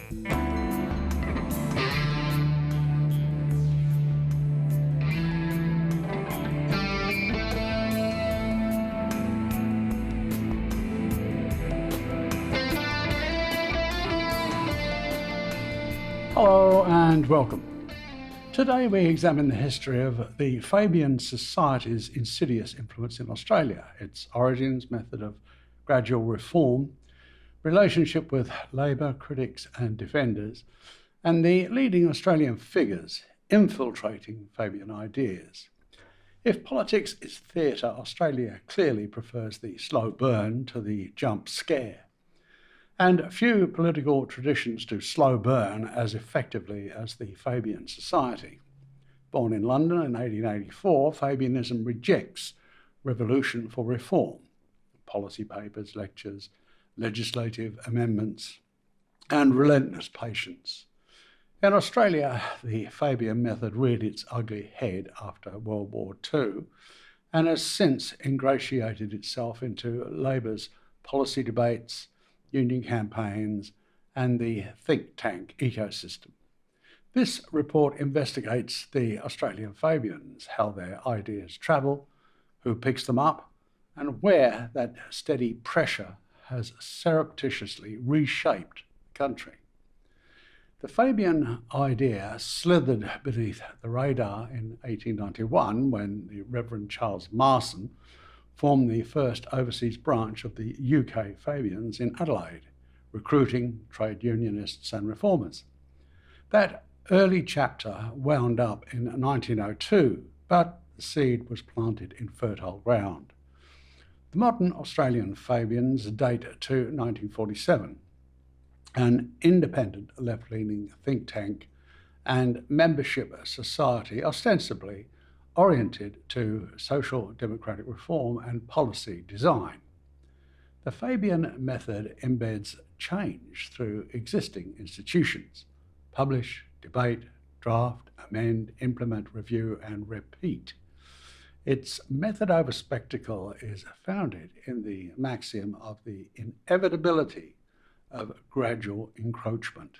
Hello and welcome. Today we examine the history of the Fabian Society's insidious influence in Australia, its origins, method of gradual reform, relationship with Labor critics and defenders, and the leading Australian figures infiltrating Fabian ideas. If politics is theatre, Australia clearly prefers the slow burn to the jump scare. And few political traditions do slow burn as effectively as the Fabian Society. Born in London in 1884, Fabianism rejects revolution for reform, policy papers, lectures, legislative amendments, and relentless patience. In Australia, the Fabian method reared its ugly head after World War II and has since ingratiated itself into Labor's policy debates, union campaigns, and the think tank ecosystem. This report investigates the Australian Fabians, how their ideas travel, who picks them up, and where that steady pressure has surreptitiously reshaped the country. The Fabian idea slithered beneath the radar in 1891 when the Reverend Charles Marson formed the first overseas branch of the UK Fabians in Adelaide, recruiting trade unionists and reformers. That early chapter wound up in 1902, but the seed was planted in fertile ground. The modern Australian Fabians date to 1947, an independent left-leaning think tank and membership society ostensibly oriented to social democratic reform and policy design. The Fabian method embeds change through existing institutions: publish, debate, draft, amend, implement, review, and repeat. Its method over spectacle is founded in the maxim of the inevitability of gradual encroachment.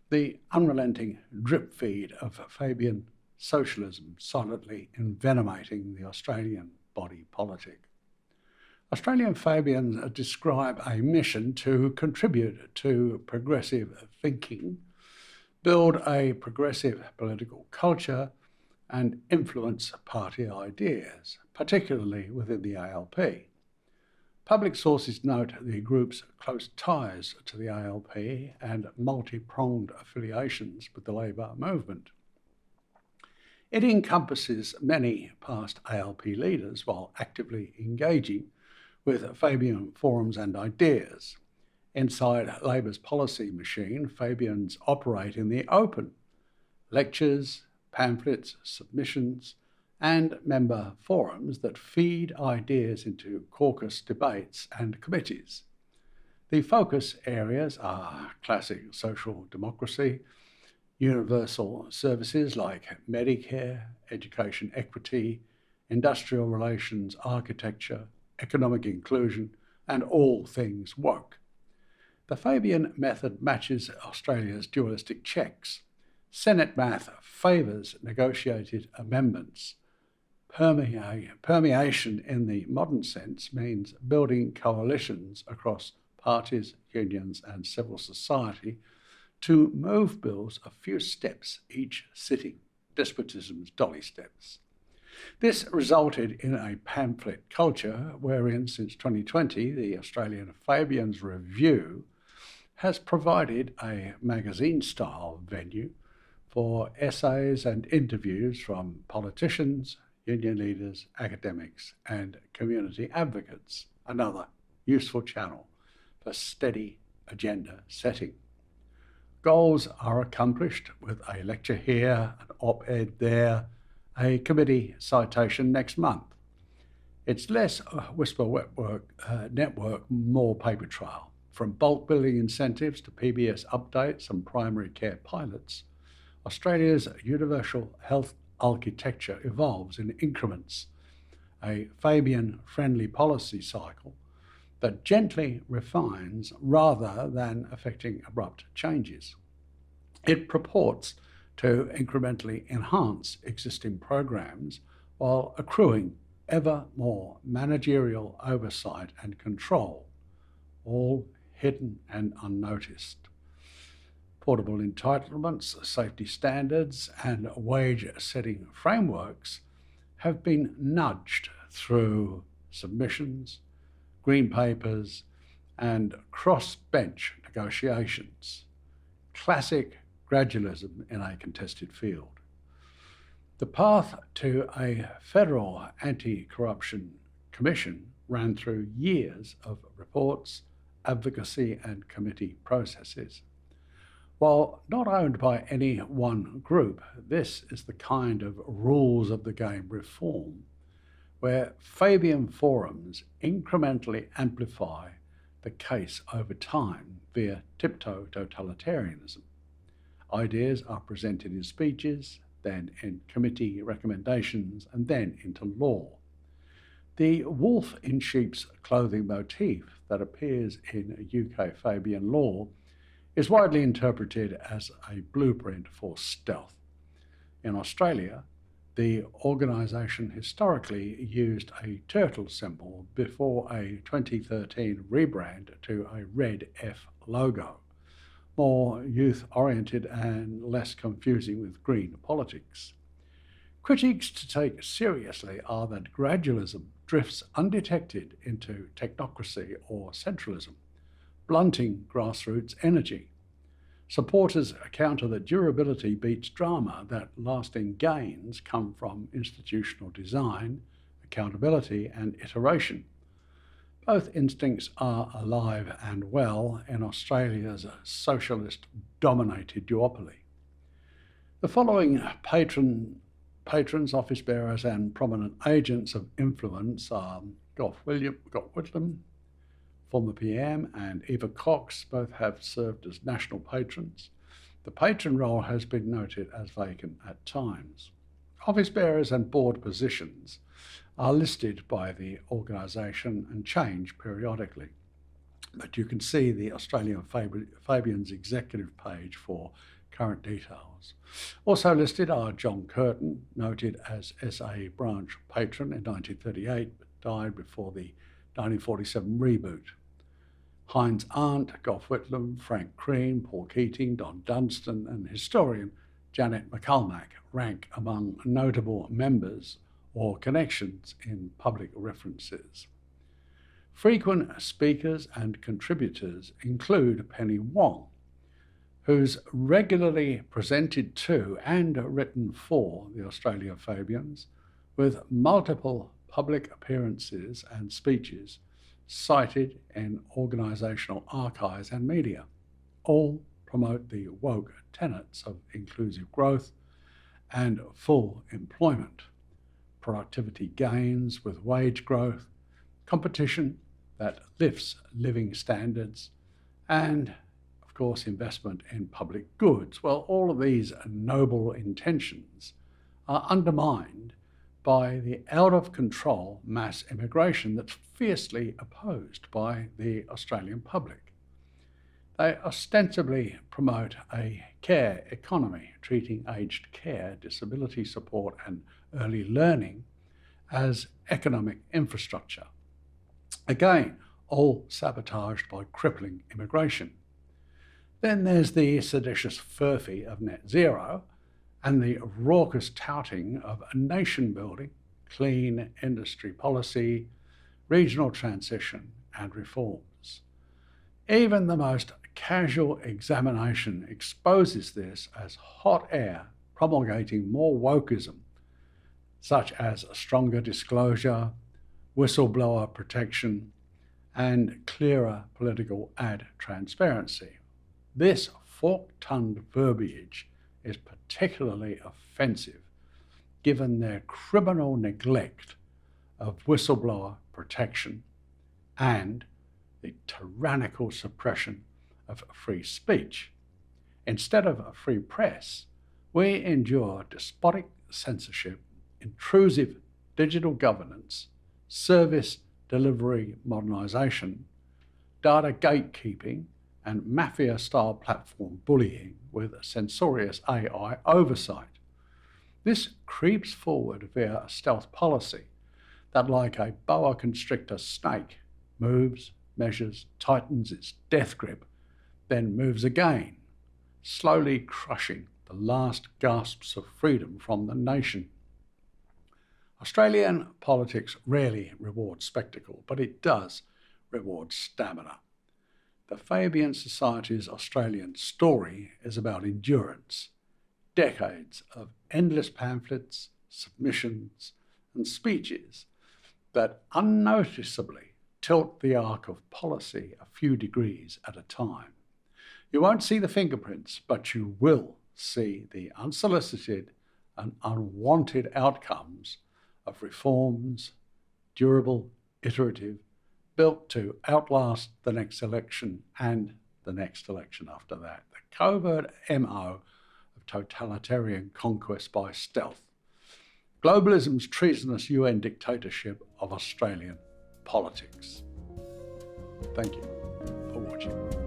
The unrelenting drip feed of Fabian socialism silently envenomating the Australian body politic. Australian Fabians describe a mission to contribute to progressive thinking, build a progressive political culture, and influence party ideas, particularly within the ALP. Public sources note the group's close ties to the ALP and multi-pronged affiliations with the Labor movement. It encompasses many past ALP leaders while actively engaging with Fabian forums and ideas. Inside Labor's policy machine, Fabians operate in the open. Lectures, pamphlets, submissions, and member forums that feed ideas into caucus debates and committees. The focus areas are classic social democracy, universal services like Medicare, education equity, industrial relations, architecture, economic inclusion, and all things woke. The Fabian method matches Australia's dualistic checks. Senate math favours negotiated amendments. Permeation in the modern sense means building coalitions across parties, unions, and civil society to move bills a few steps each sitting, despotism's dolly steps. This resulted in a pamphlet culture wherein, since 2020, the Australian Fabians Review has provided a magazine-style venue for essays and interviews from politicians, union leaders, academics, and community advocates, another useful channel for steady agenda setting. Goals are accomplished with a lecture here, an op-ed there, a committee citation next month. It's less whisper network, more paper trail. From bulk billing incentives to PBS updates and primary care pilots, Australia's universal health architecture evolves in increments. A Fabian-friendly policy cycle that gently refines rather than effecting abrupt changes. It purports to incrementally enhance existing programs while accruing ever more managerial oversight and control, all hidden and unnoticed. Portable entitlements, safety standards, and wage setting frameworks have been nudged through submissions, green papers, and cross-bench negotiations. Classic gradualism in a contested field. The path to a federal anti-corruption commission ran through years of reports, advocacy, and committee processes. While not owned by any one group, this is the kind of rules of the game reform where Fabian forums incrementally amplify the case over time via tiptoe totalitarianism. Ideas are presented in speeches, then in committee recommendations, and then into law. The wolf in sheep's clothing motif that appears in UK Fabian law is widely interpreted as a blueprint for stealth. In Australia, the organisation historically used a turtle symbol before a 2013 rebrand to a red F logo, more youth-oriented and less confusing with green politics. Critiques to take seriously are that gradualism drifts undetected into technocracy or centralism, blunting grassroots energy. Supporters counter that durability beats drama, that lasting gains come from institutional design, accountability, and iteration. Both instincts are alive and well in Australia's socialist-dominated duopoly. The following patrons, office bearers, and prominent agents of influence are Gough Whitlam, former PM, and Eva Cox. Both have served as national patrons. The patron role has been noted as vacant at times. Office bearers and board positions are listed by the organisation and change periodically. But you can see the Australian Fabian's executive page for current details. Also listed are John Curtin, noted as SA branch patron in 1938, but died before the 1947 reboot. Heinz Arndt, Gough Whitlam, Frank Crean, Paul Keating, Don Dunstan, and historian Janet McCulmack rank among notable members or connections in public references. Frequent speakers and contributors include Penny Wong, who's regularly presented to and written for the Australian Fabians, with multiple public appearances and speeches cited in organisational archives and media. All promote the woke tenets of inclusive growth and full employment, productivity gains with wage growth, competition that lifts living standards, and, of course, investment in public goods. Well, all of these noble intentions are undermined by the out-of-control mass immigration that's fiercely opposed by the Australian public. They ostensibly promote a care economy, treating aged care, disability support, and early learning as economic infrastructure. Again, all sabotaged by crippling immigration. Then there's the seditious furphy of net zero and the raucous touting of nation building, clean industry policy, regional transition, and reforms. Even the most casual examination exposes this as hot air promulgating more wokeism, such as stronger disclosure, whistleblower protection, and clearer political ad transparency. This fork-tongued verbiage is particularly offensive given their criminal neglect of whistleblower protection and the tyrannical suppression of free speech. Instead of a free press, we endure despotic censorship, intrusive digital governance, service delivery modernisation, data gatekeeping, and mafia-style platform bullying with censorious AI oversight. This creeps forward via a stealth policy that, like a boa constrictor snake, moves, measures, tightens its death grip, then moves again, slowly crushing the last gasps of freedom from the nation. Australian politics rarely rewards spectacle, but it does reward stamina. The Fabian Society's Australian story is about endurance, decades of endless pamphlets, submissions, and speeches that unnoticeably tilt the arc of policy a few degrees at a time. You won't see the fingerprints, but you will see the unsolicited and unwanted outcomes of reforms, durable, iterative, built to outlast the next election and the next election after that. The covert MO of totalitarian conquest by stealth. Globalism's treasonous UN dictatorship of Australian politics. Thank you for watching.